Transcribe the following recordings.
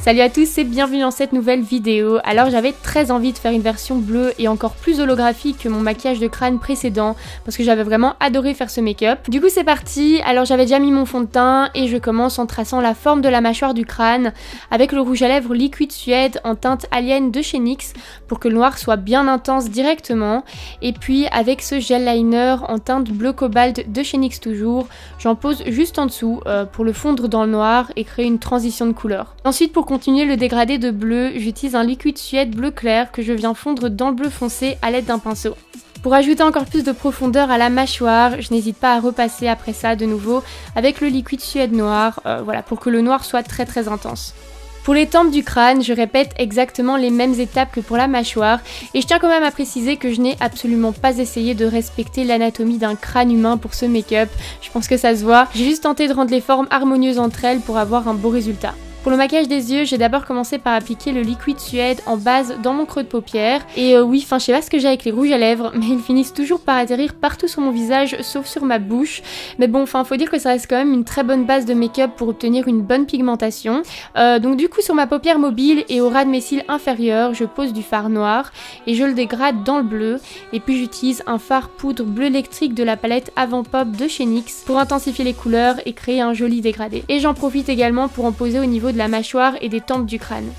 Salut à tous et bienvenue dans cette nouvelle vidéo. Alors j'avais très envie de faire une version bleue et encore plus holographique que mon maquillage de crâne précédent parce que j'avais vraiment adoré faire ce make-up. Du coup c'est parti, alors j'avais déjà mis mon fond de teint et je commence en traçant la forme de la mâchoire du crâne avec le rouge à lèvres Liquid Suede en teinte Alien de chez NYX pour que le noir soit bien intense directement, et puis avec ce gel liner en teinte bleu cobalt de chez NYX toujours, j'en pose juste en dessous pour le fondre dans le noir et créer une transition de couleur. Ensuite pour continuer le dégradé de bleu, j'utilise un Liquid Suede bleu clair que je viens fondre dans le bleu foncé à l'aide d'un pinceau. Pour ajouter encore plus de profondeur à la mâchoire, je n'hésite pas à repasser après ça de nouveau avec le Liquid Suede noir, voilà, pour que le noir soit très intense. Pour les tempes du crâne, je répète exactement les mêmes étapes que pour la mâchoire et je tiens quand même à préciser que je n'ai absolument pas essayé de respecter l'anatomie d'un crâne humain pour ce make-up, je pense que ça se voit, j'ai juste tenté de rendre les formes harmonieuses entre elles pour avoir un beau résultat. Pour le maquillage des yeux, j'ai d'abord commencé par appliquer le Liquid Suede en base dans mon creux de paupière. Et oui, je sais pas ce que j'ai avec les rouges à lèvres, mais ils finissent toujours par atterrir partout sur mon visage, sauf sur ma bouche. Mais bon, faut dire que ça reste quand même une très bonne base de make-up pour obtenir une bonne pigmentation. Donc du coup, sur ma paupière mobile et au ras de mes cils inférieurs, je pose du fard noir et je le dégrade dans le bleu. Et puis j'utilise un fard poudre bleu électrique de la palette Avant Pop de chez NYX pour intensifier les couleurs et créer un joli dégradé. Et j'en profite également pour en poser au niveau de la mâchoire et des tempes du crâne.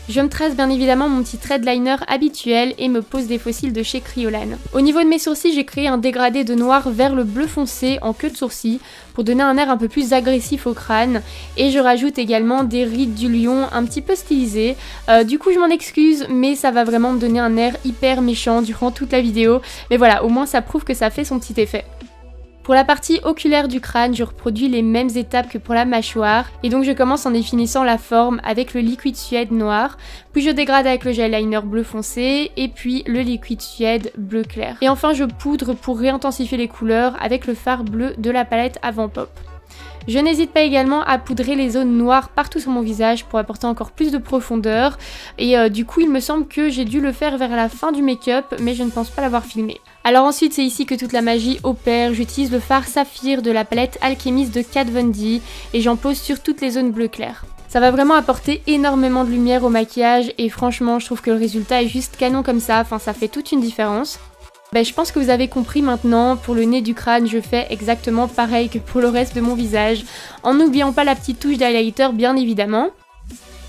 Je me trace bien évidemment mon petit thread liner habituel et me pose des faux cils de chez Kryolan. Au niveau de mes sourcils, j'ai créé un dégradé de noir vers le bleu foncé en queue de sourcil pour donner un air un peu plus agressif au crâne, et je rajoute également des rides du lion un petit peu stylisées. Du coup je m'en excuse, mais ça va vraiment me donner un air hyper méchant durant toute la vidéo, mais voilà, au moins ça prouve que ça fait son petit effet. Pour la partie oculaire du crâne, je reproduis les mêmes étapes que pour la mâchoire, et donc je commence en définissant la forme avec le Liquid Suede noir, puis je dégrade avec le gel liner bleu foncé, et puis le Liquid Suede bleu clair. Et enfin je poudre pour réintensifier les couleurs avec le fard bleu de la palette Avant Pop. Je n'hésite pas également à poudrer les zones noires partout sur mon visage pour apporter encore plus de profondeur, et du coup il me semble que j'ai dû le faire vers la fin du make-up, mais je ne pense pas l'avoir filmé. Alors ensuite c'est ici que toute la magie opère, j'utilise le fard saphir de la palette Alchemist de Kat Von D et j'en pose sur toutes les zones bleu clair. Ça va vraiment apporter énormément de lumière au maquillage et franchement je trouve que le résultat est juste canon comme ça, ça fait toute une différence. Je pense que vous avez compris maintenant, pour le nez du crâne je fais exactement pareil que pour le reste de mon visage, en n'oubliant pas la petite touche d'highlighter bien évidemment.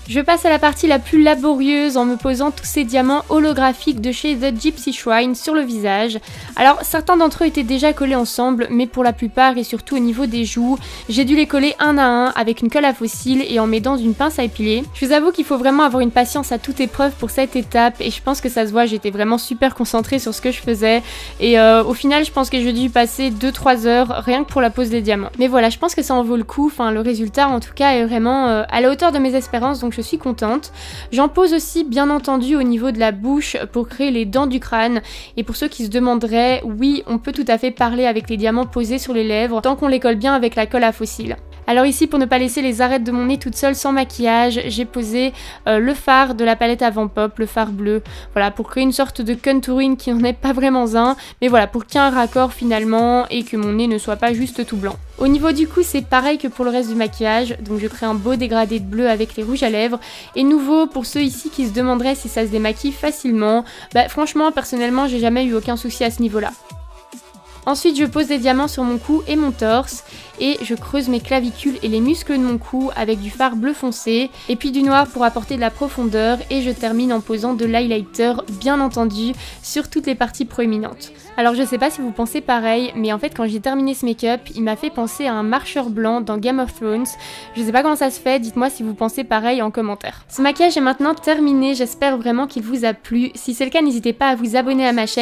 Je passe à la partie la plus laborieuse en me posant tous ces diamants holographiques de chez The Gypsy Shrine sur le visage. Alors certains d'entre eux étaient déjà collés ensemble, mais pour la plupart et surtout au niveau des joues, j'ai dû les coller un à un avec une colle à faux cils et en m'aidant d'une pince à épiler. Je vous avoue qu'il faut vraiment avoir une patience à toute épreuve pour cette étape et je pense que ça se voit, j'étais vraiment super concentrée sur ce que je faisais et au final je pense que j'ai dû passer 2-3 heures rien que pour la pose des diamants. Mais voilà, je pense que ça en vaut le coup, le résultat en tout cas est vraiment à la hauteur de mes espérances, donc je suis contente. J'en pose aussi bien entendu au niveau de la bouche pour créer les dents du crâne, et pour ceux qui se demanderaient, oui on peut tout à fait parler avec les diamants posés sur les lèvres tant qu'on les colle bien avec la colle à faux cils. Alors ici pour ne pas laisser les arêtes de mon nez toute seule sans maquillage, j'ai posé le fard de la palette Avant Pop, le fard bleu, voilà, pour créer une sorte de contouring qui n'en est pas vraiment un, mais voilà, pour qu'il y ait un raccord finalement et que mon nez ne soit pas juste tout blanc. Au niveau du cou c'est pareil que pour le reste du maquillage, donc je crée un beau dégradé de bleu avec les rouges à lèvres, et nouveau pour ceux ici qui se demanderaient si ça se démaquille facilement, franchement personnellement j'ai jamais eu aucun souci à ce niveau là. Ensuite je pose des diamants sur mon cou et mon torse et je creuse mes clavicules et les muscles de mon cou avec du fard bleu foncé et puis du noir pour apporter de la profondeur, et je termine en posant de l'highlighter bien entendu sur toutes les parties proéminentes. Alors je sais pas si vous pensez pareil, mais en fait quand j'ai terminé ce make-up il m'a fait penser à un marcheur blanc dans Game of Thrones. Je sais pas comment ça se fait, dites-moi si vous pensez pareil en commentaire. Ce maquillage est maintenant terminé, j'espère vraiment qu'il vous a plu. Si c'est le cas n'hésitez pas à vous abonner à ma chaîne